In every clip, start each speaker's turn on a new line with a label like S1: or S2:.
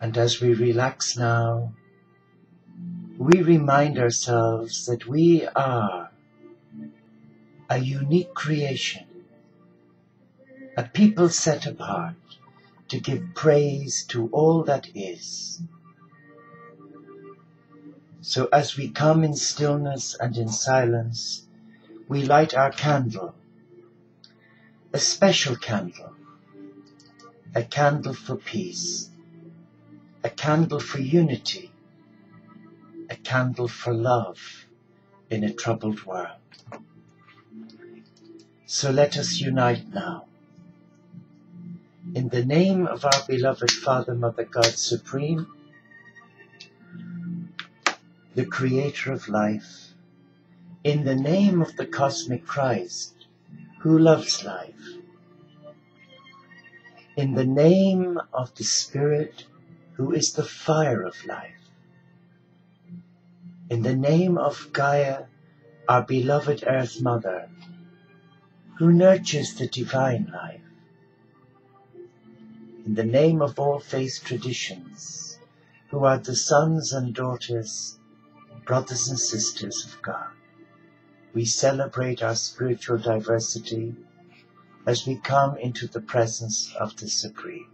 S1: And as we relax now, we remind ourselves that we are a unique creation, a people set apart to give praise to all that is. So as we come in stillness and in silence, we light our candle, a special candle, a candle for peace, a candle for unity, a candle for love in a troubled world. So let us unite now. In the name of our beloved Father, Mother, God Supreme, the Creator of life, in the name of the Cosmic Christ, who loves life, in the name of the Spirit, who is the fire of life, in the name of Gaia, our beloved Earth Mother, who nurtures the divine life, in the name of all faith traditions, who are the sons and daughters, brothers and sisters of God, we celebrate our spiritual diversity as we come into the presence of the Supreme.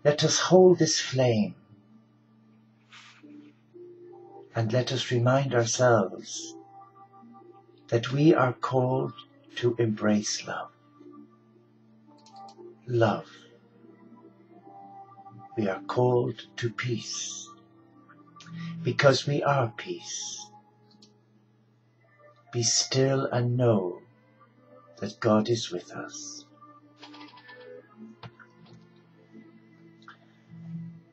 S1: Let us hold this flame and let us remind ourselves that we are called to embrace love. Love. We are called to peace because we are peace. Be still and know that God is with us.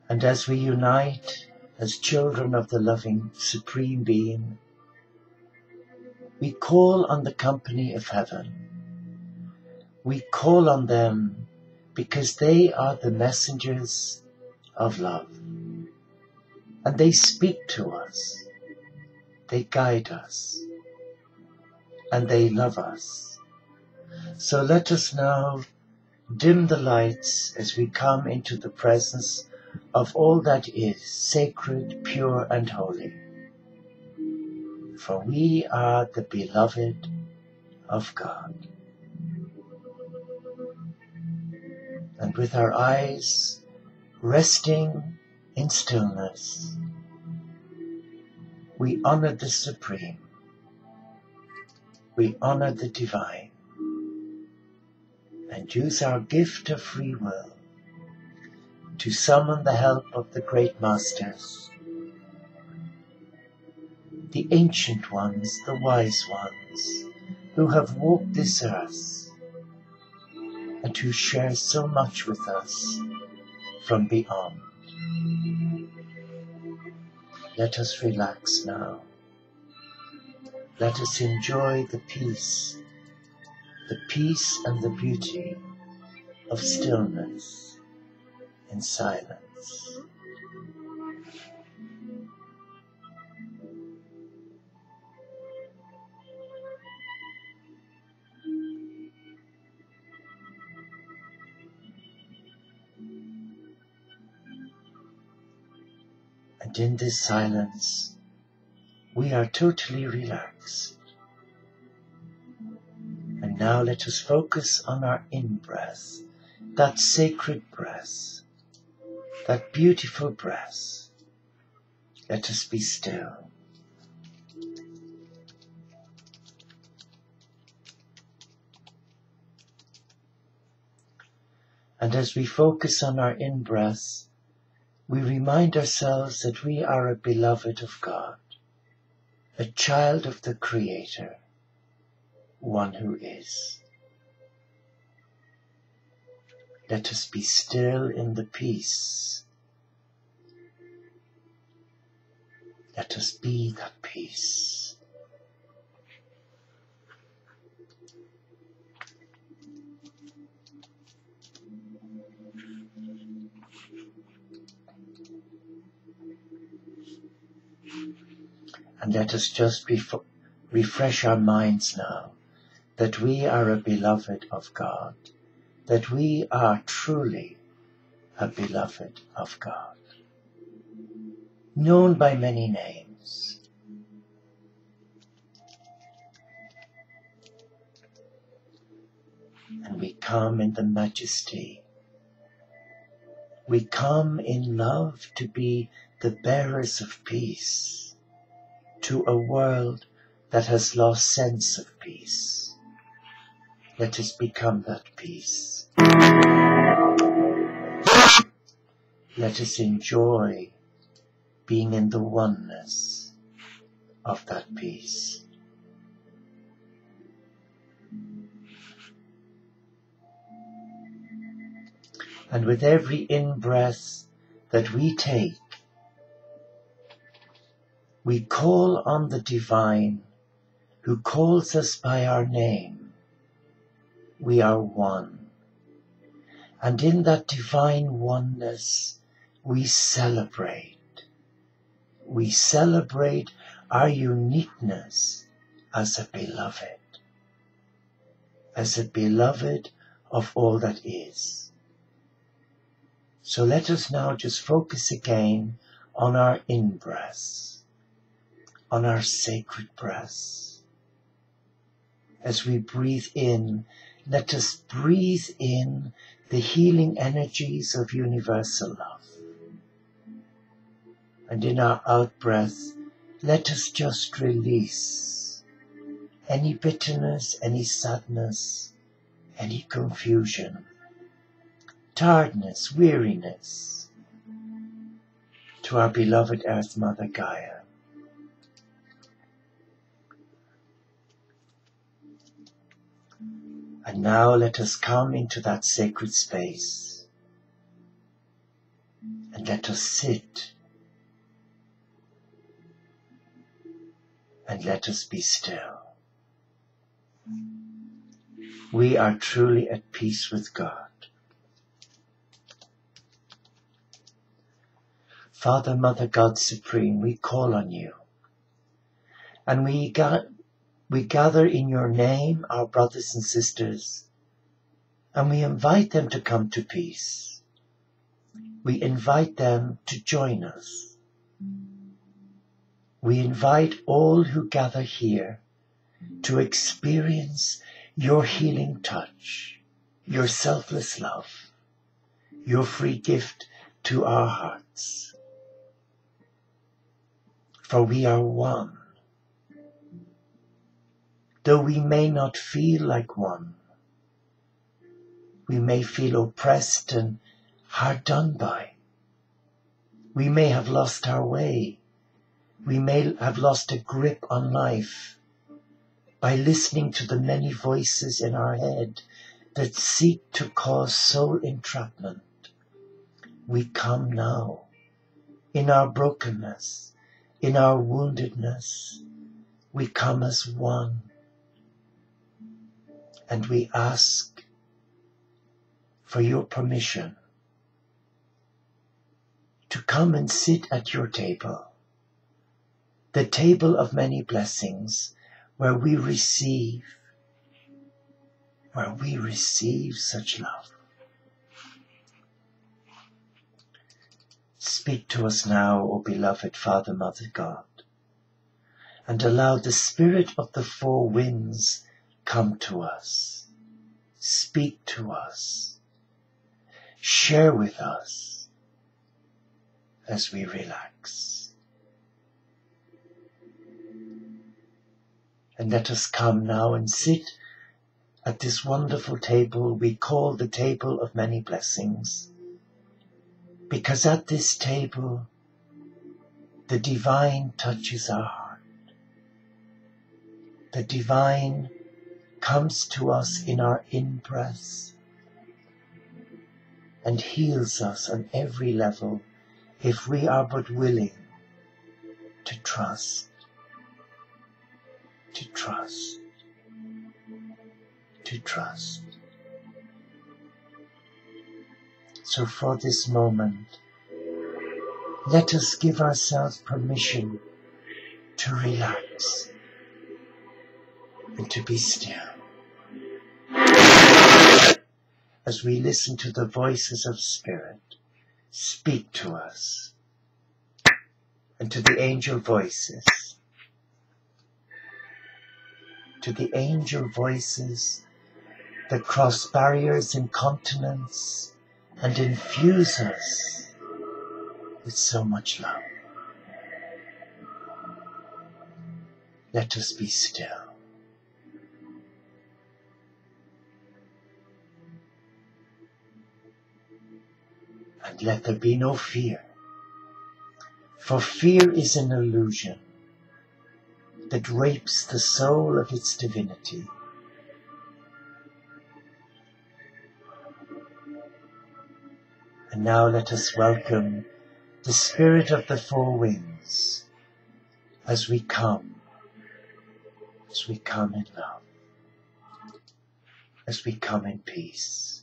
S1: And as we unite as children of the loving Supreme Being, we call on the company of heaven. We call on them because they are the messengers of love. And they speak to us, they guide us, and they love us. So let us now dim the lights as we come into the presence of all that is sacred, pure, and holy. For we are the beloved of God. And with our eyes resting in stillness, we honor the Supreme. We honor the Divine and use our gift of free will to summon the help of the great masters, the ancient ones, the wise ones, who have walked this earth and who share so much with us from beyond. Let us relax now. Let us enjoy the peace and the beauty of stillness and silence. And in this silence, we are totally relaxed. And now let us focus on our in-breath, that sacred breath, that beautiful breath. Let us be still. And as we focus on our in-breath, we remind ourselves that we are a beloved of God, a child of the Creator, one who is. Let us be still in the peace. Let us be that peace. And let us just refresh our minds now that we are a beloved of God, that we are truly a beloved of God, known by many names. And we come in the majesty. We come in love to be the bearers of peace to a world that has lost sense of peace. Let us become that peace. Let us enjoy being in the oneness of that peace. And with every in-breath that we take, we call on the divine who calls us by our name. We are one. And in that divine oneness, we celebrate. We celebrate our uniqueness as a beloved of all that is. So let us now just focus again on our in-breaths, on our sacred breaths. As we breathe in, let us breathe in the healing energies of universal love. And in our out-breath, let us just release any bitterness, any sadness, any confusion, tiredness, weariness, to our beloved Earth Mother Gaia. And now let us come into that sacred space and let us sit and let us be still. We are truly at peace with God. Father, Mother, God Supreme, we call on you. And we gather in your name our brothers and sisters, and we invite them to come to peace. We invite them to join us. We invite all who gather here to experience your healing touch, your selfless love, your free gift to our hearts. For we are one. Though we may not feel like one, we may feel oppressed and hard done by. We may have lost our way. We may have lost a grip on life by listening to the many voices in our head that seek to cause soul entrapment. We come now in our brokenness, in our woundedness. We come as one. And we ask for your permission to come and sit at your table, the table of many blessings, where we receive such love. Speak to us now, O beloved Father, Mother, God, and allow the spirit of the four winds come to us, speak to us, share with us as we relax. And let us come now and sit at this wonderful table we call the table of many blessings, because at this table the divine touches our heart. The divine comes to us in our in-breaths and heals us on every level if we are but willing to trust, to trust, to trust. So for this moment, let us give ourselves permission to relax and to be still as we listen to the voices of Spirit. speak to us. And to the angel voices, that cross barriers and continents and infuse us with so much love. Let us be still. And let there be no fear. For fear is an illusion that rapes the soul of its divinity. And now let us welcome the Spirit of the Four Winds as we come in love, as we come in peace.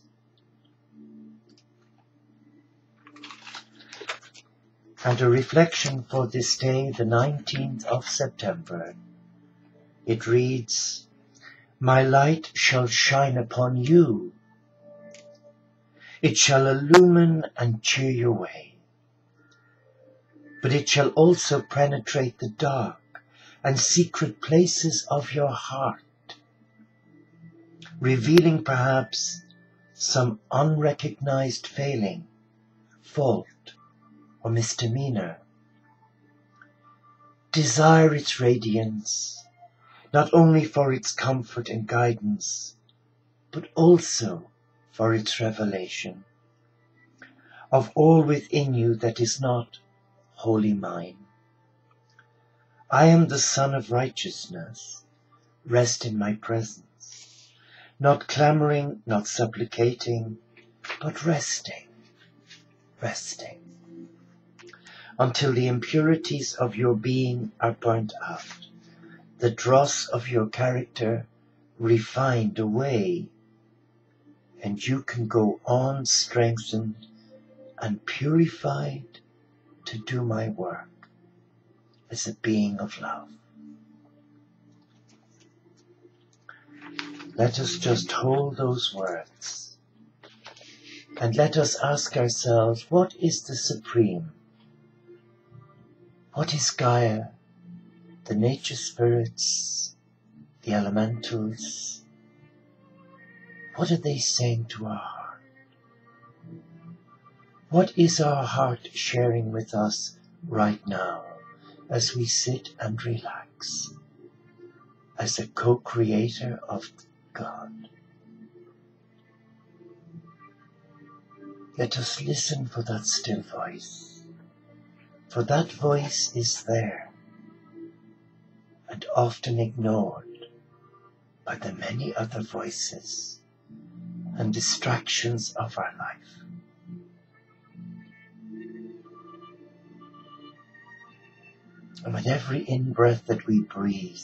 S1: And a reflection for this day, the 19th of September. It reads, "My light shall shine upon you. It shall illumine and cheer your way. But it shall also penetrate the dark and secret places of your heart, revealing perhaps some unrecognized failing, fault, or misdemeanor. Desire its radiance, not only for its comfort and guidance, but also for its revelation of all within you that is not wholly mine. I am the Son of Righteousness. Rest in my presence, not clamoring, not supplicating, but resting, until the impurities of your being are burnt out, the dross of your character refined away, and you can go on strengthened and purified to do my work as a being of love." Let us just hold those words and let us ask ourselves, what is the Supreme? What is Gaia, the nature spirits, the elementals? What are they saying to our heart? What is our heart sharing with us right now as we sit and relax as a co-creator of God? Let us listen for that still voice, for that voice is there and often ignored by the many other voices and distractions of our life. And with every in-breath that we breathe,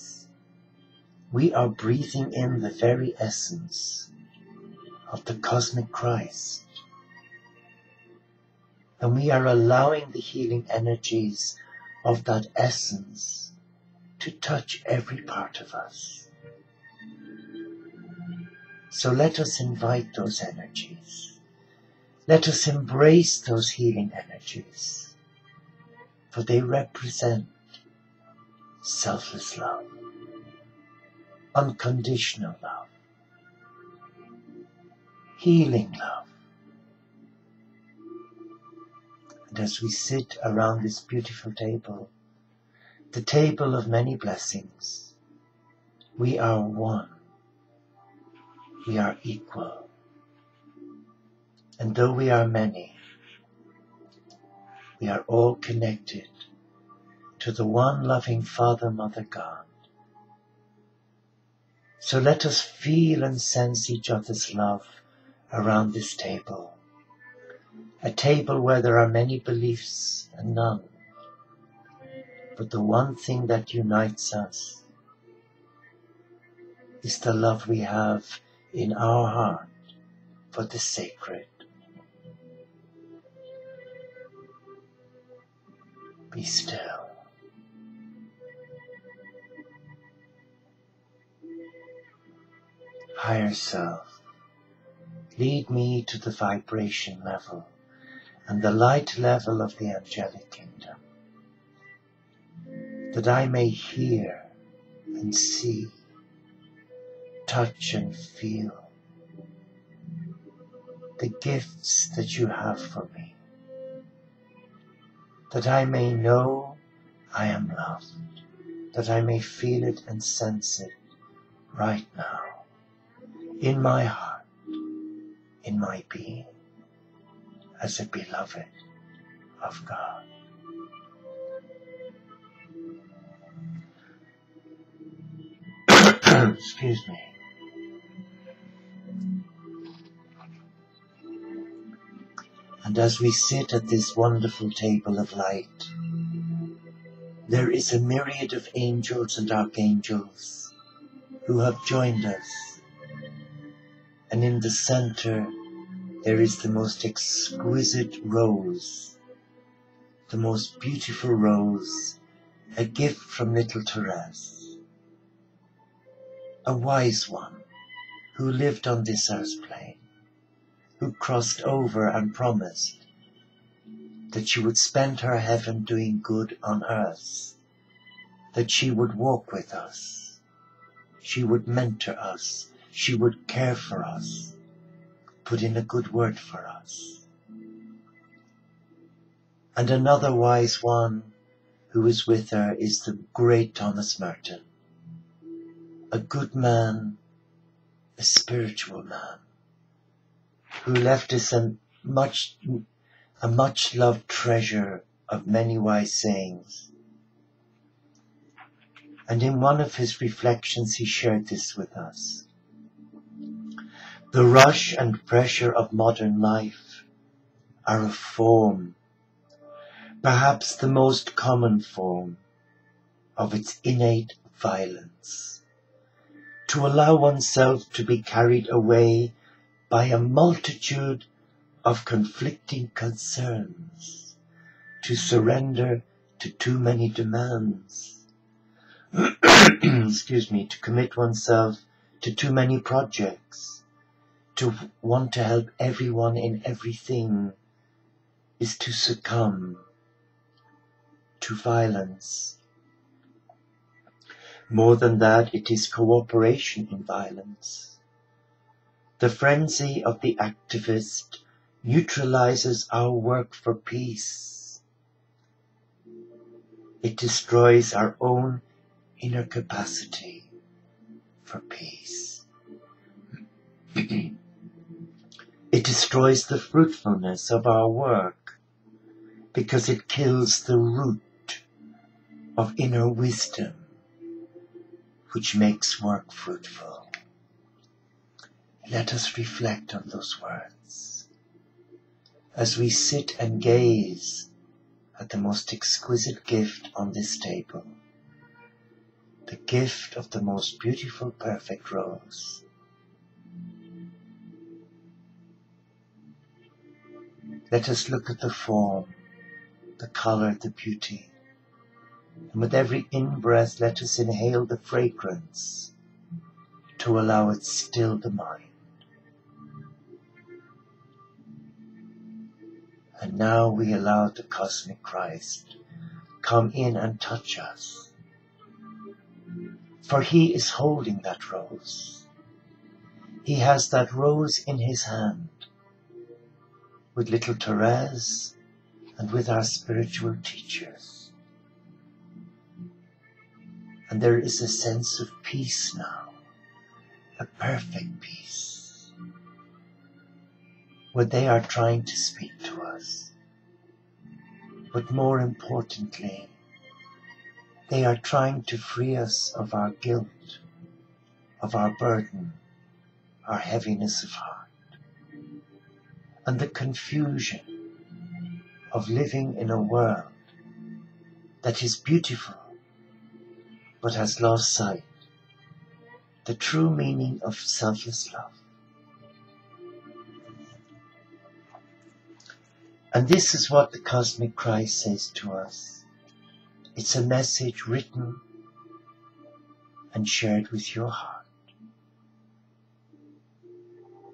S1: we are breathing in the very essence of the cosmic Christ. And we are allowing the healing energies of that essence to touch every part of us. So let us invite those energies. Let us embrace those healing energies, for they represent selfless love, unconditional love, healing love. And as we sit around this beautiful table, the table of many blessings, we are one. We are equal. And though we are many, we are all connected to the one loving Father, Mother, God. So let us feel and sense each other's love around this table. A table where there are many beliefs and none. But the one thing that unites us is the love we have in our heart for the sacred. Be still. Higher self, lead me to the vibration level and the light level of the angelic kingdom, that I may hear and see, touch and feel the gifts that you have for me, that I may know I am loved, that I may feel it and sense it right now, in my heart, in my being, as a beloved of God. Excuse me. And as we sit at this wonderful table of light, there is a myriad of angels and archangels who have joined us. And in the center, there is the most exquisite rose, the most beautiful rose, a gift from little Therese, a wise one who lived on this earth plane, who crossed over and promised that she would spend her heaven doing good on earth, that she would walk with us, she would mentor us, she would care for us, put in a good word for us. And another wise one who is with her is the great Thomas Merton, a good man, a spiritual man, who left us a much loved treasure of many wise sayings. And in one of his reflections he shared this with us. The rush and pressure of modern life are a form, perhaps the most common form, of its innate violence. To allow oneself to be carried away by a multitude of conflicting concerns, to surrender to too many demands, excuse me, to commit oneself to too many projects, to want to help everyone in everything, is to succumb to violence. More than that, it is cooperation in violence. The frenzy of the activist neutralizes our work for peace. It destroys our own inner capacity for peace. It destroys the fruitfulness of our work because it kills the root of inner wisdom, which makes work fruitful. Let us reflect on those words as we sit and gaze at the most exquisite gift on this table, the gift of the most beautiful, perfect rose. Let us look at the form, the color, the beauty, and with every in-breath let us inhale the fragrance to allow it still the mind. And now we allow the cosmic Christ come in and touch us. For he is holding that rose. He has that rose in his hand with little Therese and with our spiritual teachers. And there is a sense of peace now, a perfect peace, where they are trying to speak to us. But more importantly, they are trying to free us of our guilt, of our burden, our heaviness of heart, and the confusion of living in a world that is beautiful but has lost sight the true meaning of selfless love. And this is what the cosmic Christ says to us. It's a message written and shared with your heart.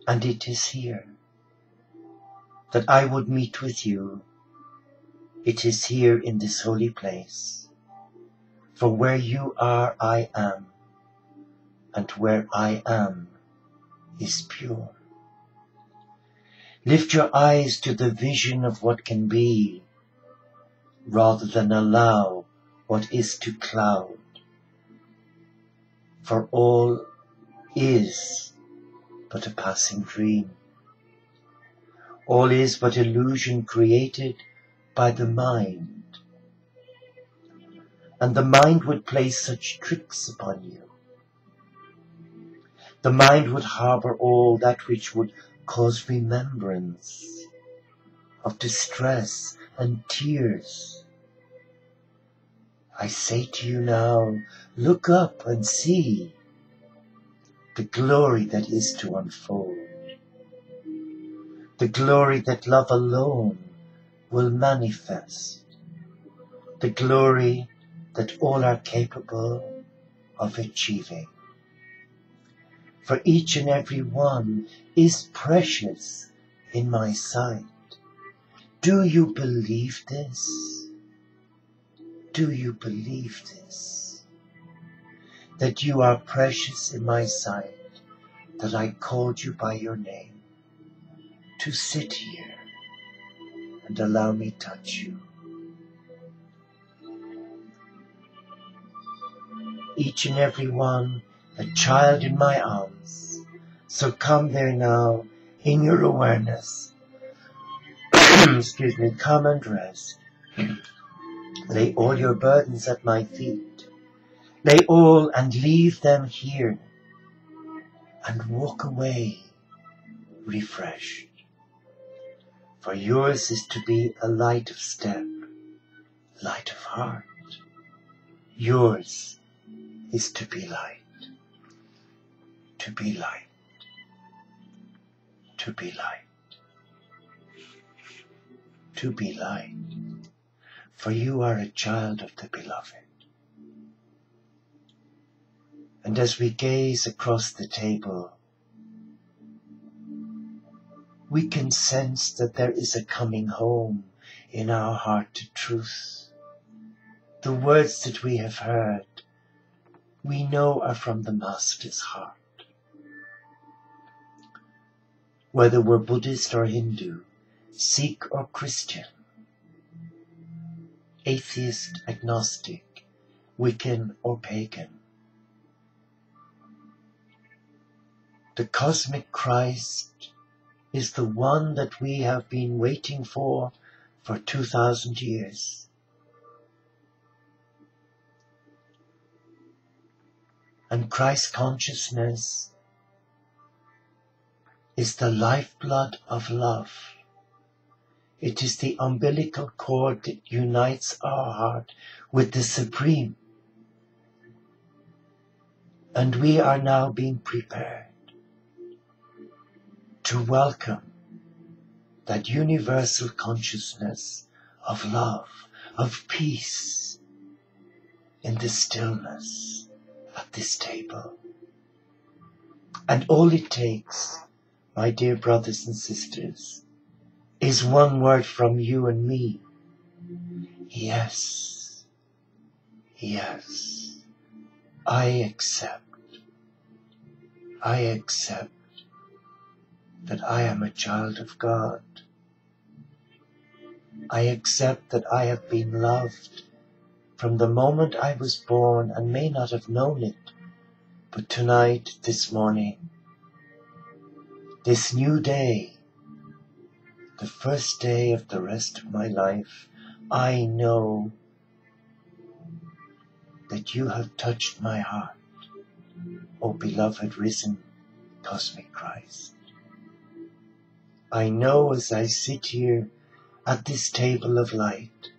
S1: And it is here. that I would meet with you, it is here in this holy place. For where you are, I am, and where I am is pure. Lift your eyes to the vision of what can be, rather than allow what is to cloud. For all is but a passing dream. All is but illusion created by the mind. And the mind would play such tricks upon you. The mind would harbor all that which would cause remembrance of distress and tears. I say to you now, look up and see the glory that is to unfold. The glory that love alone will manifest. The glory that all are capable of achieving. For each and every one is precious in my sight. Do you believe this? Do you believe this? That you are precious in my sight, that I called you by your name, to sit here and allow me touch you. Each and every one, a child in my arms. So come there now in your awareness. Excuse me, come and rest. Lay all your burdens at my feet. Lay all and leave them here. And walk away refreshed. For yours is to be a light of step, light of heart. Yours is to be light, to be light, to be light, to be light, for you are a child of the Beloved. And as we gaze across the table, we can sense that there is a coming home in our heart to truth. The words that we have heard, we know are from the Master's heart. Whether we're Buddhist or Hindu, Sikh or Christian, atheist, agnostic, Wiccan or pagan, the cosmic Christ is the one that we have been waiting for 2,000 years. And Christ consciousness is the lifeblood of love. It is the umbilical cord that unites our heart with the Supreme. And we are now being prepared to welcome that universal consciousness of love, of peace, in the stillness at this table. And all it takes, my dear brothers and sisters, is one word from you and me. Yes, yes, I accept that I am a child of God. I accept that I have been loved from the moment I was born and may not have known it, but tonight, this morning, this new day, the first day of the rest of my life, I know that you have touched my heart, O beloved risen cosmic Christ. I know as I sit here at this table of light,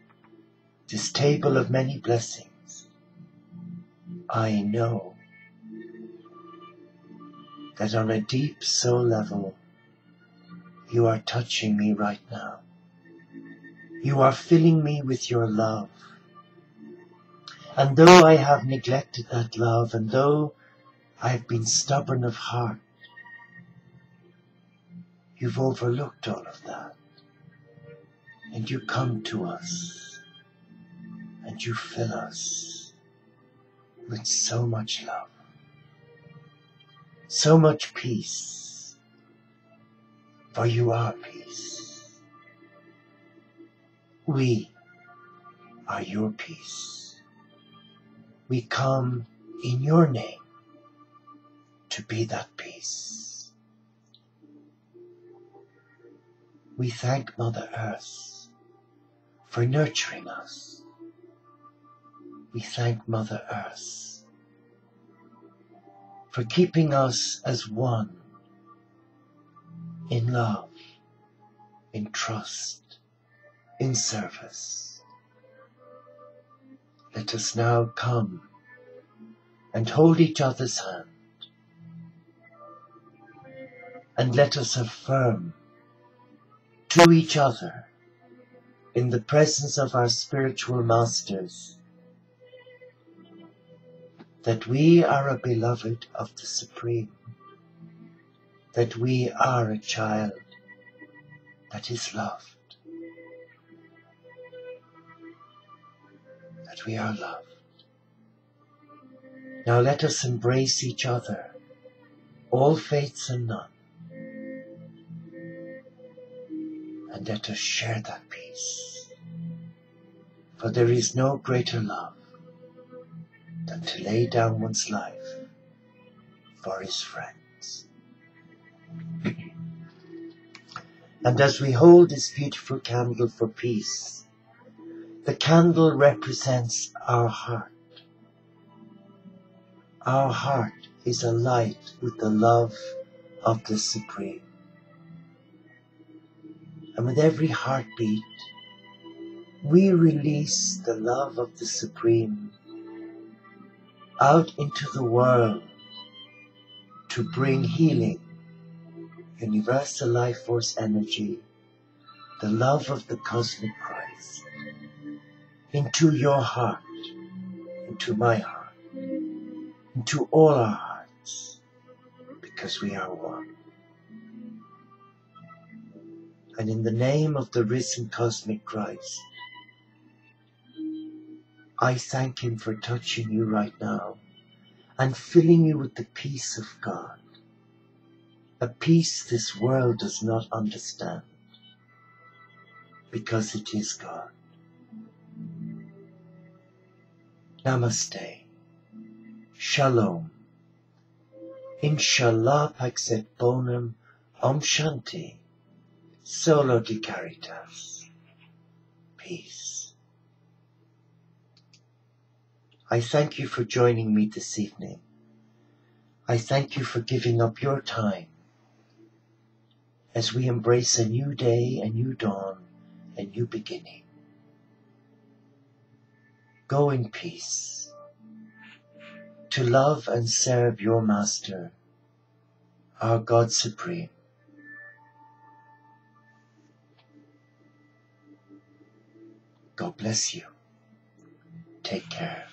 S1: this table of many blessings, I know that on a deep soul level, you are touching me right now. You are filling me with your love. And though I have neglected that love, and though I have been stubborn of heart, you've overlooked all of that. and you come to us and you fill us with so much love, so much peace, for you are peace. We are your peace. We come in your name to be that peace. We thank Mother Earth for nurturing us. We thank Mother Earth for keeping us as one in love, in trust, in service. Let us now come and hold each other's hand, and let us affirm to each other in the presence of our spiritual masters that we are a beloved of the Supreme, that we are a child that is loved, that we are loved. Now let us embrace each other, all faiths and none, and let us share that peace. For there is no greater love than to lay down one's life for his friends. And as we hold this beautiful candle for peace, the candle represents our heart. Our heart is alight with the love of the Supreme. And with every heartbeat, we release the love of the Supreme out into the world to bring healing, universal life force energy, the love of the cosmic Christ, into your heart, into my heart, into all our hearts, because we are one. And in the name of the risen cosmic Christ, I thank him for touching you right now and filling you with the peace of God, a peace this world does not understand, because it is God. Namaste. Shalom. Inshallah Paxet Bonum Om Shanti. Solo di Caritas. Peace. I thank you for joining me this evening. I thank you for giving up your time as we embrace a new day, a new dawn, a new beginning. Go in peace to love and serve your Master, our God Supreme. God bless you. Take care.